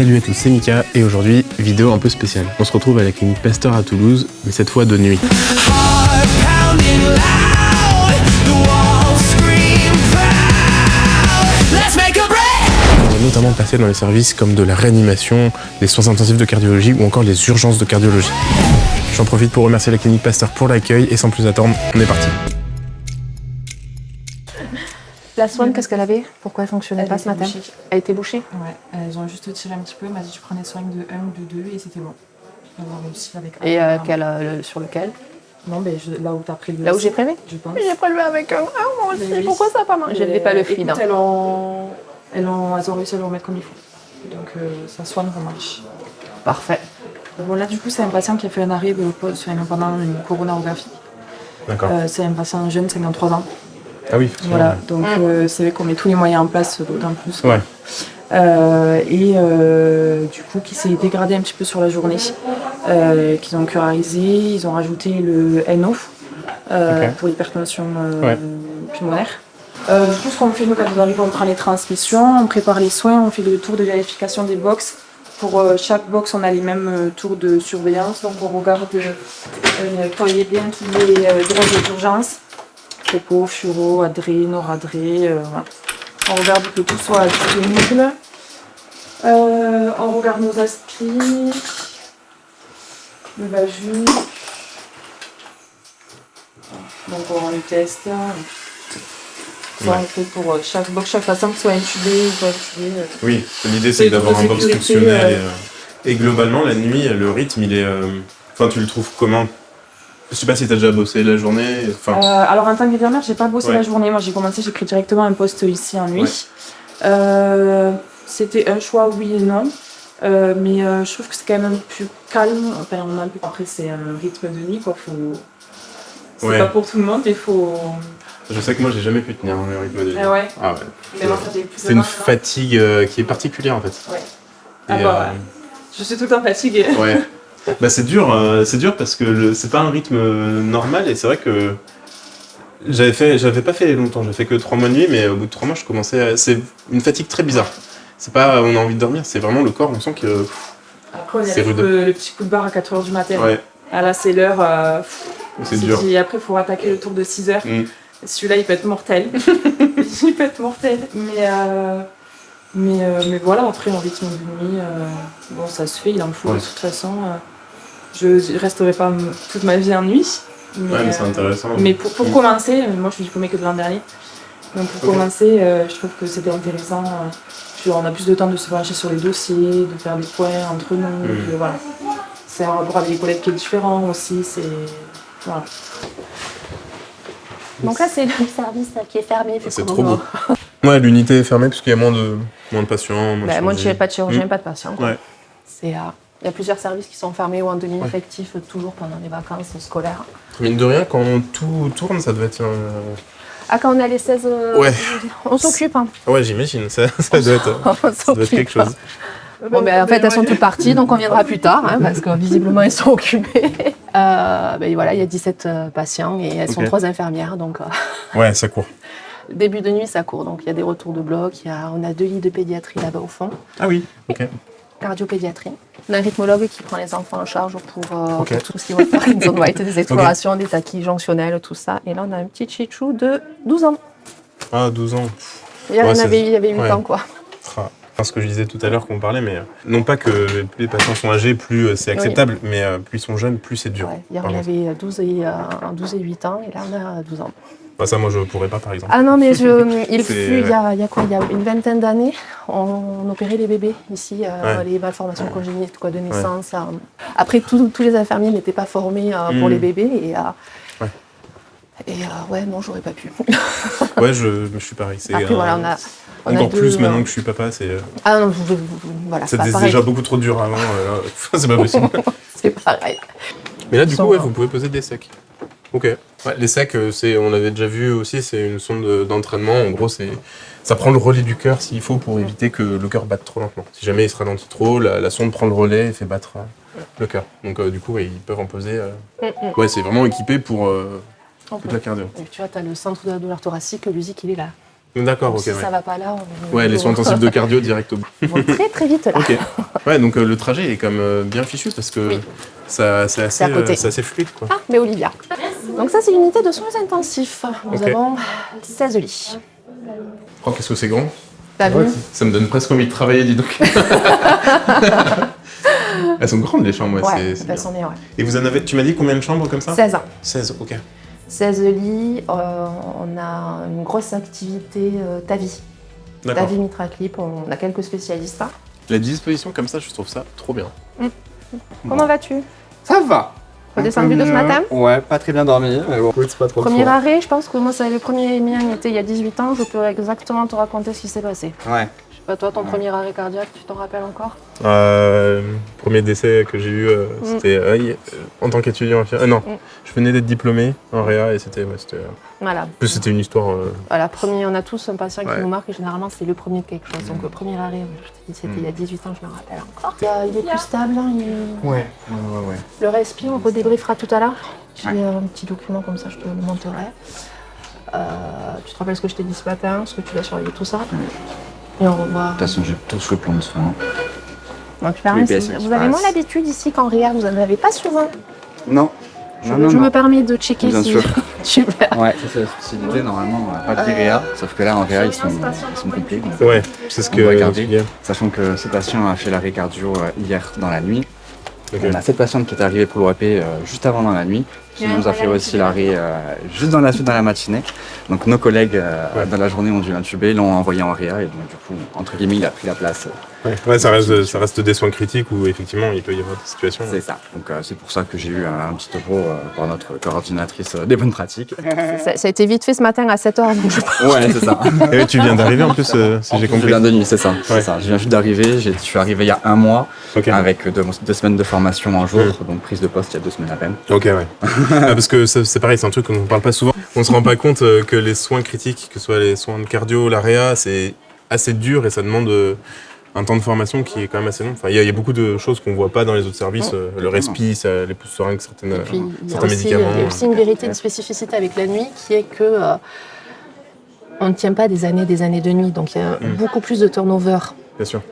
Salut à tous, c'est Mika et aujourd'hui, vidéo un peu spéciale. On se retrouve à la clinique Pasteur à Toulouse, mais cette fois de nuit. On va notamment passer dans les services comme de la réanimation, les soins intensifs de cardiologie ou encore les urgences de cardiologie. J'en profite pour remercier la clinique Pasteur pour l'accueil et sans plus attendre, on est parti. La Swan, qu'est-ce qu'elle avait? Pourquoi elle fonctionnait pas ce matin? Elle était bouchée? Ouais, elles ont juste tiré un petit peu, elle m'a dit tu prends des soins de 1 ou de 2 et c'était bon. On a réussi avec Et sur lequel? Non, mais là où t'as prélevé. Là où j'ai prélevé? Je pense. J'ai prélevé avec un. Ah, moi aussi, oui. Pourquoi ça n'a pas marché? Je n'avais pas le fluide. Elles ont réussi à le remettre comme il faut. Donc ça Swan remarche. Parfait. Bon, là, du coup, c'est un patient qui a fait un arrêt de pause pendant une coronarographie. D'accord. C'est un patient jeune, 53 ans. Ah oui, voilà, donc c'est vrai qu'on met tous les moyens en place, d'autant plus. Ouais. Du coup, qui s'est dégradé un petit peu sur la journée, qu'ils ont curarisé, ils ont rajouté le NO pour l'hypertension pulmonaire. Du coup, ce qu'on fait, nous, quand nous arrivons, on prend les transmissions, on prépare les soins, on fait le tour de vérification des box. Pour chaque box, on a les mêmes tours de surveillance, donc on regarde nettoyer bien tous les drogues d'urgence. Propos, furo, adré, noradré, voilà. On regarde que tout soit disponible. On regarde nos aspirines, le Baju. Donc on les teste. Ça on fait pour chaque box, chaque patient qui soit intubé ou pas intubé. Oui, l'idée c'est d'avoir un box fonctionnel. Et globalement, la nuit, le rythme, il est. Enfin, tu le trouves comment? Je sais pas si t'as déjà bossé la journée. Alors en tant qu'infirmière, j'ai pas bossé la journée. Moi j'ai pris directement un poste ici en nuit. Ouais. C'était un choix oui et non. Mais je trouve que c'est quand même un peu plus calme. Enfin, après c'est un rythme de nuit quoi. C'est pas pour tout le monde, il faut. Je sais que moi j'ai jamais pu tenir le rythme de nuit. Ah ouais. Ah ouais. C'est une fatigue qui est particulière en fait. Ouais. Je suis tout le temps fatiguée. Ouais. Bah c'est dur parce que c'est pas un rythme normal et c'est vrai que j'avais pas fait longtemps, j'ai fait que 3 mois de nuit, mais au bout de 3 mois je commençais c'est une fatigue très bizarre. C'est pas on a envie de dormir, c'est vraiment le corps, on sent que après on y a le petit coup de barre à 4h du matin. Ouais. Ah là c'est l'heure, c'est dur. Et après il faut attaquer le tour de 6h. Celui-là il peut être mortel. Il peut être mortel, mais voilà, après en rythme de nuit, bon ça se fait, il en faut de toute façon. Je resterai pas toute ma vie en nuit. Mais c'est intéressant. Mais pour commencer, moi je suis diplômée que de l'an dernier. Donc pour commencer, je trouve que c'était intéressant. On a plus de temps de se pencher sur les dossiers, de faire des points entre nous. Voilà. C'est un rapport avec les collègues qui est différent aussi. Voilà. Donc là c'est le service qui est fermé. C'est trop beau. Ouais, l'unité est fermée parce qu'il y a moins de patients. Pas de chirurgiens, pas de patients. Quoi. Ouais. Il y a plusieurs services qui sont fermés ou en demi-effectif toujours pendant les vacances scolaires. Mine de rien, quand tout tourne, ça doit être... quand on a les 16... on s'occupe. Hein. Ouais, j'imagine. Ça doit être quelque chose. Bon, en fait, elles sont toutes parties, donc on viendra plus tard, parce que visiblement, elles sont occupées. Voilà, il y a 17 patients et elles sont 3 infirmières. Donc, ouais, ça court. Début de nuit, ça court. Donc, il y a des retours de bloc. On a 2 lits de pédiatrie là-bas au fond. Ah oui, ok. Cardiopédiatrie. On a un rythmologue qui prend les enfants en charge pour tout ce qui va faire une zone white, des explorations, des acquis jonctionnels, tout ça. Et là, on a un petit chichou de 12 ans. Ah, 12 ans. Il y avait 8 ans, quoi. Ce que je disais tout à l'heure qu'on parlait, mais non pas que plus les patients sont âgés, plus c'est acceptable, mais plus ils sont jeunes, plus c'est dur. Ouais. Hier, on avait 12 et 8 ans, et là, on a 12 ans. Bah ça, moi, je pourrais pas, par exemple. Ah non, mais il y a une vingtaine d'années, on opérait les bébés ici, les malformations congénites de naissance. Après, tous les infirmiers n'étaient pas formés pour les bébés, non, j'aurais pas pu. Ouais, je suis pareil. Après, voilà, on a encore plus maintenant que je suis papa, c'est... Ah non, voilà, c'était déjà beaucoup trop dur avant, c'est pas possible. C'est pareil. Mais là, du coup, vous pouvez poser des sacs. Ok. Ouais, les sacs, on avait déjà vu aussi, c'est une sonde d'entraînement. En gros, ça prend le relais du cœur s'il faut pour éviter que le cœur batte trop lentement. Si jamais il se ralentit trop, la sonde prend le relais et fait battre le cœur. Donc du coup, ils peuvent en poser. Ouais, c'est vraiment équipé pour toute la cardio. Et tu vois, tu as le centre de la douleur thoracique, l'USIC, il est là. D'accord, ok. Si ça va pas là, les soins intensifs de cardio direct au bout. Ils vont très très vite là. Ok. Ouais, donc le trajet est quand même bien fichu parce que c'est assez fluide, quoi. Ah, mais Olivia. Donc ça, c'est une unité de soins intensifs. Nous avons 16 lits. Oh, qu'est-ce que c'est grand. T'as vu ? Ça me donne presque envie de travailler, dis donc. Elles sont grandes, les chambres, ouais. Elles sont bien, ouais. Et vous en avez, tu m'as dit combien de chambres comme ça ? 16 ans. 16, ok. 16 lits, on a une grosse activité TAVI. TAVI Mitraclip, on a quelques spécialistes. La disposition comme ça, je trouve ça trop bien. Comment vas-tu ? Ça va. Redescendu de ce matin ? Ouais, pas très bien dormi, mais bon, c'est pas trop Premier arrêt, je pense que moi, le premier mien était il y a 18 ans, je peux exactement te raconter ce qui s'est passé. Ouais. Je sais pas, toi, ton premier arrêt cardiaque, tu t'en rappelles encore ? Premier décès que j'ai eu, c'était en tant qu'étudiant. Non, je venais d'être diplômé en réa et c'était. Voilà. En plus, c'était une histoire. Voilà, premier, on a tous un patient qui nous marque et généralement, c'est le premier de quelque chose. Donc, le premier arrêt, je te dis, c'était il y a 18 ans, je me rappelle encore. Il est plus stable. Hein, Ouais. Le respi, on redébriefera tout à l'heure. J'ai un petit document comme ça, je te le montrerai. Tu te rappelles ce que je t'ai dit ce matin, ce que tu vas surveiller, tout ça. Et on revoit. De toute façon, j'ai tout sur le plan de soins. Donc, vous avez moins l'habitude ici qu'en réa, vous n'en avez pas souvent. Non. Je me permets de checker bien si. sûr. Super. Ouais, ça c'est la spécialité, normalement, on n'a pas de réa, sauf que là, en réa, ils sont complets. Donc, Ouais, c'est ce on va regarder, que. sachant que ce patient a fait l'arrêt cardio hier dans la nuit. Okay. On a cette patiente qui est arrivée pour l'ORP juste avant dans la nuit, qui nous a fait aussi l'arrêt juste dans la matinée. Donc nos collègues dans la journée ont dû l'intuber, l'ont envoyé en réa et donc du coup, entre guillemets, il a pris la place. Ouais, ça reste des soins critiques où effectivement il peut y avoir des situations. C'est ça. Donc c'est pour ça que j'ai eu un petit topo par notre coordinatrice des bonnes pratiques. Ça a été vite fait ce matin à 7h. Donc ouais, c'est ça. Et tu viens d'arriver en plus, si j'ai compris. Je viens de nuit, c'est ça. C'est ça. Je viens juste d'arriver. Je suis arrivé il y a un mois avec 2 semaines de formation en jour, donc prise de poste il y a 2 semaines à peine. Ok, ouais. Parce que c'est pareil, c'est un truc qu'on ne parle pas souvent. On se rend pas compte que les soins critiques, que ce soit les soins de cardio, la réa, c'est assez dur et ça demande un temps de formation qui est quand même assez long. Enfin, il y a beaucoup de choses qu'on voit pas dans les autres services. Le respi, les pouces seringues, certains médicaments. Il y a aussi une vérité, une spécificité avec la nuit qui est que on ne tient pas des années de nuit. Donc il y a beaucoup plus de turnover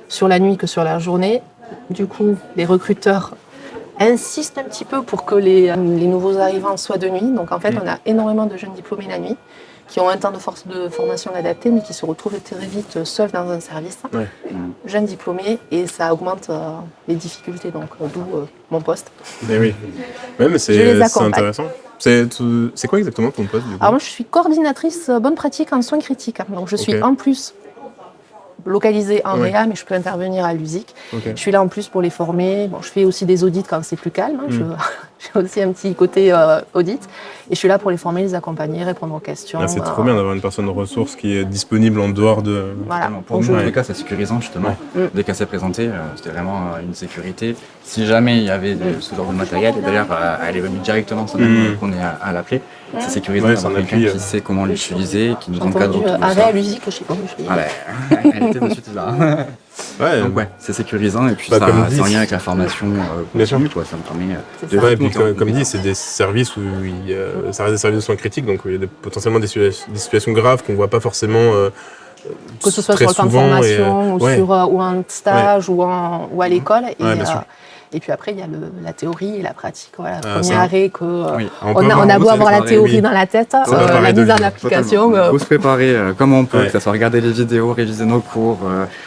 sur la nuit que sur la journée. Du coup, les recruteurs insistent un petit peu pour que les nouveaux arrivants soient de nuit. Donc en fait, on a énormément de jeunes diplômés la nuit qui ont un temps de formation adapté, mais qui se retrouvent très vite seuls dans un service. Jeunes diplômés, et ça augmente les difficultés, donc d'où mon poste. Mais oui, mais c'est intéressant. C'est quoi exactement ton poste du coup ? Alors moi, je suis coordinatrice bonne pratique en soins critiques. Donc je suis en plus localisée en réa, mais je peux intervenir à l'USIC. Je suis là en plus pour les former. Bon, je fais aussi des audits quand c'est plus calme. J'ai aussi un petit côté audit. Et je suis là pour les former, les accompagner, répondre aux questions. C'est trop bien d'avoir une personne ressource qui est disponible en dehors de... Voilà. Pour nous, en tout cas, c'est sécurisant justement. Dès qu'elle s'est présentée, c'était vraiment une sécurité. Si jamais il y avait ce genre de matériel, et d'ailleurs, elle est venue directement sans même qu'on ait à l'appeler. C'est sécurisant d'avoir quelqu'un qui sait comment l'utiliser, qui nous encadre autour de ça. Avec l'USIC, je sais pas où je suis. Elle était dessus là. Donc c'est sécurisant et puis c'est en lien avec la formation continue, quoi. Ça me permet et puis comme dit, c'est des services où ça reste des services de soins critiques, donc il y a potentiellement des situations graves qu'on voit pas forcément que ce soit sur le temps de formation ou en stage ou à l'école. Et puis après, il y a la théorie et la pratique. Voilà, premier arrêt on a beau avoir la théorie dans la tête, la mise en application. Il faut se préparer comme on peut, que ça soit regarder les vidéos, réviser nos cours,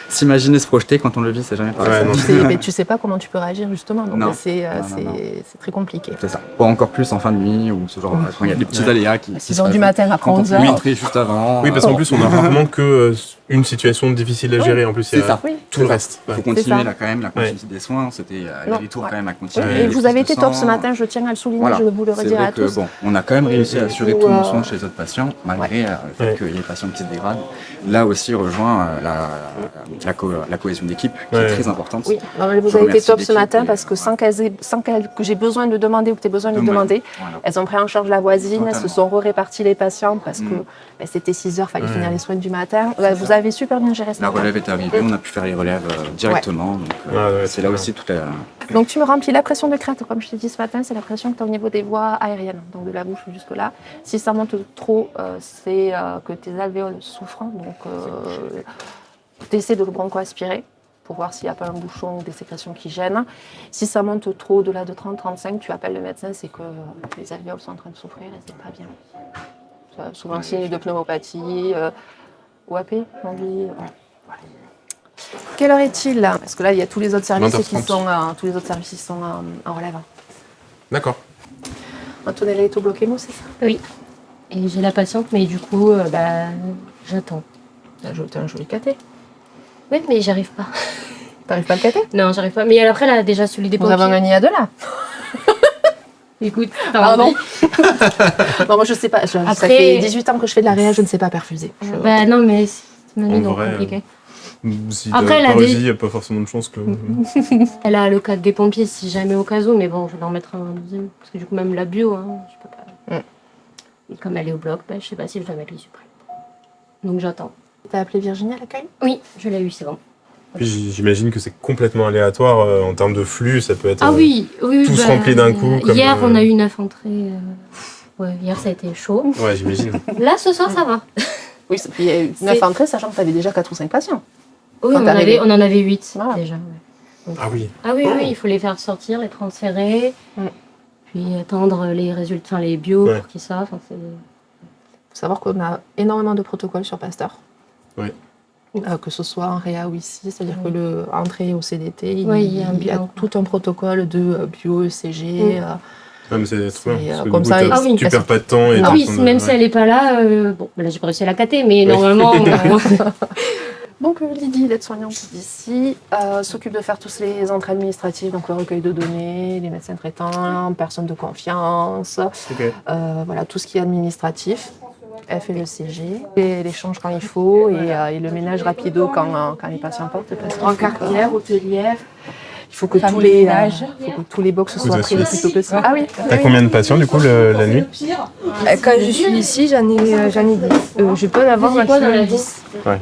s'imaginer, se projeter. Quand on le vit, c'est jamais pareil. Mais tu sais pas comment tu peux réagir justement, donc c'est très compliqué. C'est ça. Pas encore plus en fin de nuit ou ce genre quand il y a des petits aléas qui 6h du matin après 11h. On peut entrer juste avant. Oui, parce qu'en plus, on a rarement que une situation difficile à gérer. En plus, il y a tout le reste. Il faut continuer là quand même la continuité des soins. C'était les tours quand même à continuer. Et vous avez été top ce matin, je tiens à le souligner, je vous le redire à tous. On a quand même réussi à assurer tous nos soins chez les autres patients, malgré le fait qu'il y ait des patients qui se dégradent. Là aussi rejoint la cohésion d'équipe qui est très importante. Oui, vous avez été top ce matin parce que sans que j'ai besoin de demander ou que tu aies besoin de demander, elles ont pris en charge la voisine, elles se sont réparties les patients parce que c'était 6h, il fallait finir les soins du matin. Vous avez super bien géré ça. La relève est arrivée, on a pu faire les relèves directement. Donc c'est là aussi toute Donc tu me remplis la pression de crête, comme je t'ai dit ce matin, c'est la pression que tu as au niveau des voies aériennes, donc de la bouche jusque là. Si ça monte trop, c'est que tes alvéoles souffrent, donc tu essaies de le broncho-aspirer pour voir s'il n'y a pas un bouchon ou des sécrétions qui gênent. Si ça monte trop, au-delà de 30-35, tu appelles le médecin, c'est que les alvéoles sont en train de souffrir et c'est pas bien. Souvent signe de pneumopathie, OAP, on dit. Voilà. Quelle heure est-il là? Parce que là, il y a tous les autres services qui sont en relève. D'accord. Antonella est au bloquémo, c'est ça? Oui. Et j'ai la patiente, mais du coup, j'attends. T'as un joli caté. Oui, mais j'arrive pas. T'arrives pas à le caté? Non, j'arrive pas. Mais après, là, déjà, celui des pompiers. Nous avons gagné à deux là. Écoute, pardon. Non, moi je sais pas. Après... Ça fait 18 ans que je fais de la réa, je ne sais pas perfuser. Bah non, mais c'est donc compliqué. Si après, elle a il n'y a pas forcément de chance que... Elle a le cadre des pompiers si jamais au cas où, mais bon, je vais en mettre un deuxième. Parce que du coup, même la bio, je peux pas. Et comme elle est au bloc, je sais pas si je dois mettre les supprès. Donc j'attends. T'as appelé Virginie à l'accueil? Oui, je l'ai eu, c'est bon. Puis j'imagine que c'est complètement aléatoire en termes de flux, ça peut être oui, tous remplis d'un coup. Comme, hier, on a eu 9 entrées. Hier, ça a été chaud. Ouais, j'imagine. Là, ce soir, ça va. Oui, il y a eu 9 entrées, sachant que tu avais déjà 4 ou 5 patients. Oui, on en avait 8 déjà. Ouais. Donc, ah oui. Ah oui, oui, il faut les faire sortir, les transférer, puis attendre les résultats, les bios pour qu'ils sortent. Il faut savoir qu'on a énormément de protocoles sur Pasteur. Oui. Que ce soit en réa ou ici, c'est-à-dire que l'entrée au CDT, il y a tout un protocole de bio, ECG. Mais c'est trop bien. Comme ça, tu perds pas de temps. Et même si elle n'est pas là, là j'ai pas réussi à la cater, mais normalement. Donc Lydie, l'aide-soignante d'ici, s'occupe de faire tous les entrées administratives, donc le recueil de données, les médecins traitants, personnes de confiance, voilà, tout ce qui est administratif. Elle fait le CG, et l'échange quand il faut et le ménage rapido quand les patients portent. En quartière, hôtelière. Il faut que tous les box soient pris le plus tôt possible. Ah oui. T'as combien de patients du coup la nuit? Quand je suis ici, j'en ai 10. Je peux en avoir maximum 10. Ouais.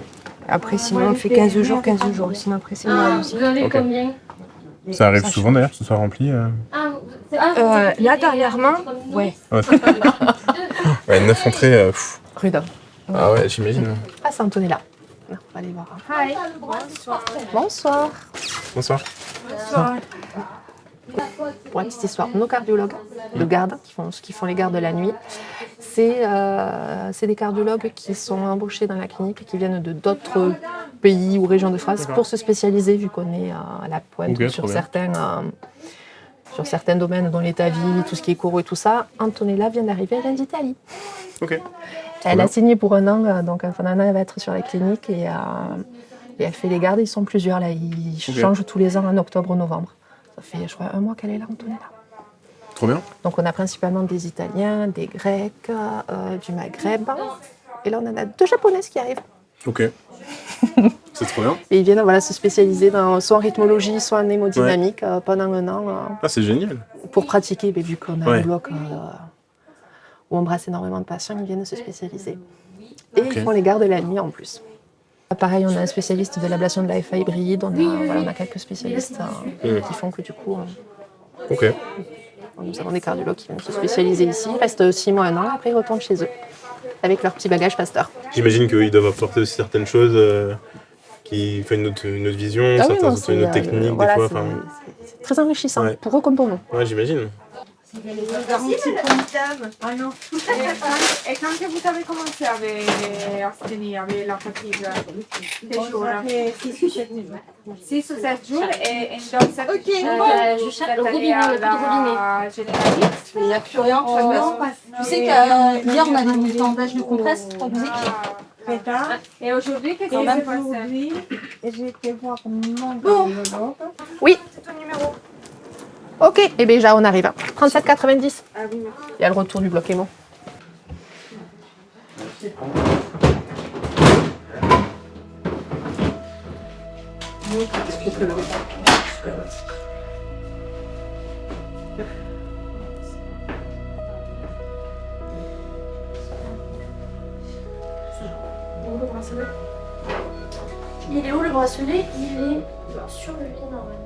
Après, sinon, on fait 15 jours. Sinon, après, c'est mal aussi. Vous avez combien? Ça arrive souvent d'ailleurs que ce soit rempli là, dernièrement, ouais. Ouais, 9 entrées. Rude. Ah ouais, j'imagine. Ah, c'est Antonella. On va aller voir. Hi. Bonsoir. Bonsoir. Pour la petite histoire, nos cardiologues de garde, qui font les gardes de la nuit, c'est des cardiologues qui sont embauchés dans la clinique et qui viennent de d'autres pays ou régions de France pour se spécialiser, vu qu'on est à la pointe sur certains domaines, dont l'état vie, tout ce qui est choro et tout ça. Antonella vient d'arriver, elle vient d'Italie. Elle a signé pour 1 an, donc pendant 1 an, elle va être sur la clinique et elle fait les gardes. Ils sont plusieurs là, ils changent tous les ans en octobre-novembre. Ça fait, je crois, 1 mois qu'elle est là, Antonella. Trop bien. Donc on a principalement des Italiens, des Grecs, du Maghreb. Et là, on en a 2 Japonaises qui arrivent. Ok. C'est trop bien. Et ils viennent se spécialiser soit en rythmologie, soit en hémodynamique pendant 1 an. C'est génial. Pour pratiquer, vu qu'on a un bloc où on brasse énormément de patients, ils viennent se spécialiser. Et ils font les gardes de la nuit en plus. Pareil, on a un spécialiste de l'ablation de l'AFA hybride, on a quelques spécialistes qui font que du coup... Nous avons des cardiologues qui viennent se spécialiser ici, ils restent 6 mois, 1 an, après ils retournent chez eux, avec leur petit bagage Pasteur. J'imagine qu'ils doivent apporter aussi certaines choses qui font une autre vision, une autre technique des fois. C'est très enrichissant, pour eux comme pour nous. Ouais, j'imagine. Ah non. Et quand vous avez commencé à tenir avec la fatigue? 6 ou 7 jours et dans 7 jours, je cherche le robinet, le petit robinet. Il n'y a plus rien. Tu sais qu'hier on a des bandages de compresse pour musique. Et aujourd'hui, qu'est-ce qui s'est passé? J'ai été voir mon cardiologue. Oui. C'est ton numéro. Ok, et bien déjà on arrive. 37,90. Ah oui, merci. Il y a le retour du bloc aimant. Il est où le bracelet? Il est sur le lit normalement.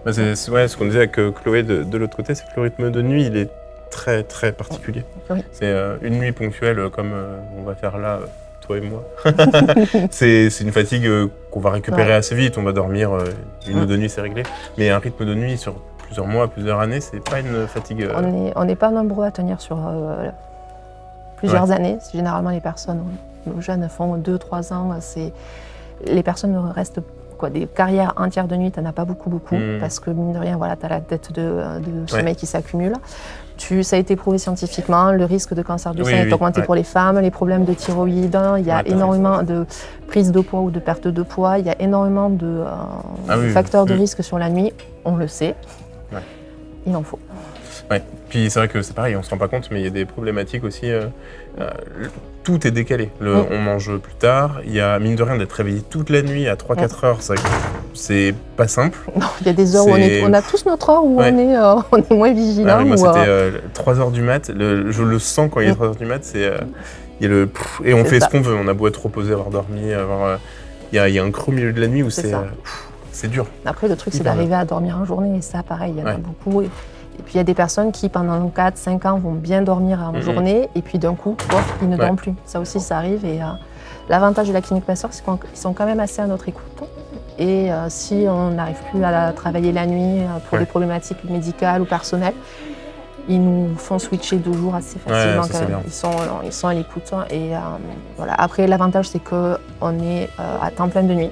Bah, ce qu'on disait avec Chloé de l'autre côté, c'est que le rythme de nuit, il est très très particulier. Oui. C'est une nuit ponctuelle comme on va faire là, toi et moi. c'est une fatigue qu'on va récupérer assez vite, on va dormir une ou deux nuits, c'est réglé. Mais un rythme de nuit sur plusieurs mois, plusieurs années, c'est pas une fatigue... On n'est pas nombreux à tenir sur plusieurs années. Généralement, les personnes, nos jeunes font 2-3 ans. Les personnes restent... des carrières entières de nuit, tu n'en as pas beaucoup, parce que mine de rien, voilà, tu as la dette de sommeil qui s'accumule. Ça a été prouvé scientifiquement, le risque de cancer du sein est augmenté pour les femmes, les problèmes de thyroïde, il y a énormément de prise de poids ou de perte de poids, il y a énormément de facteurs de risque sur la nuit, on le sait, il en faut. Ouais. Puis c'est vrai que c'est pareil, on se rend pas compte, mais il y a des problématiques aussi. Tout est décalé. On mange plus tard. Il y a, mine de rien, d'être réveillé toute la nuit à 3-4 heures, c'est pas simple. Non, il y a des heures où on a tous notre heure où on est moins vigilant. Ah oui, moi, c'était 3 heures du mat. Je le sens quand il est 3 heures du mat. Et on fait ce qu'on veut. On a beau être reposé, avoir dormi. Il y a un creux au milieu de la nuit où c'est dur. Après, le truc, c'est d'arriver à dormir en journée. Et ça, pareil, il y en a beaucoup. Et puis il y a des personnes qui, pendant 4-5 ans, vont bien dormir en journée, et puis d'un coup, ils ne dorment plus. Ça aussi, ça arrive. Et l'avantage de la clinique Passeur, c'est qu'ils sont quand même assez à notre écoute. Et si on n'arrive plus à travailler la nuit pour des problématiques médicales ou personnelles, ils nous font switcher 2 jours assez facilement quand même. Ils sont à l'écoute. Et voilà. Après, l'avantage, c'est qu'on est à temps plein de nuit.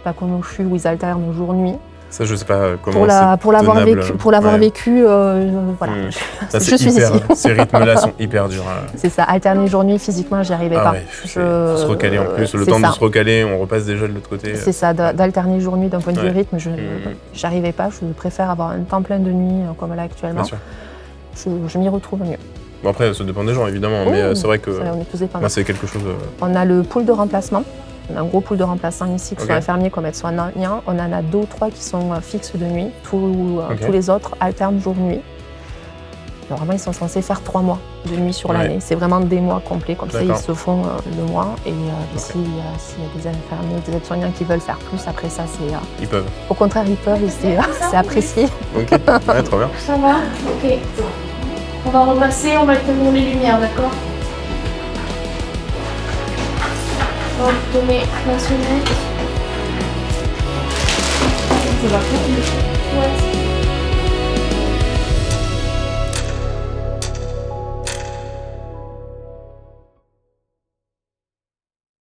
Pas comme au CHU où ils alternent jour-nuit. Ça, je sais pas comment pour l'avoir vécu, voilà. Je suis ici. Ces rythmes-là sont hyper durs. C'est ça, alterner jour-nuit, physiquement, j'y arrivais pas. Se recaler en plus, le temps de se recaler, on repasse déjà de l'autre côté. C'est ça, d'alterner jour-nuit d'un point de vue rythme, j'y arrivais pas. Je préfère avoir un temps plein de nuit comme là actuellement. Je m'y retrouve mieux. Bon après, ça dépend des gens évidemment, mais c'est vrai que moi c'est quelque chose... On a le pool de remplacement. On a un gros pool de remplaçants ici, que ce soit infirmiers comme aides-soignants. On en a 2 ou 3 qui sont fixes de nuit. Tous les autres alternent jour-nuit. Normalement, ils sont censés faire 3 mois de nuit sur l'année. C'est vraiment des mois complets. Comme ça, ils se font le mois. Et s'il y a des infirmiers, des aides-soignants qui veulent faire plus, après ça, c'est... Ils peuvent. Au contraire, ils peuvent et c'est apprécié. Ok, ouais, trop bien. Ça va? Ok. On va repasser, on va éteindre les lumières, d'accord? On va tourner la sonnette. Ça va faire? Ouais.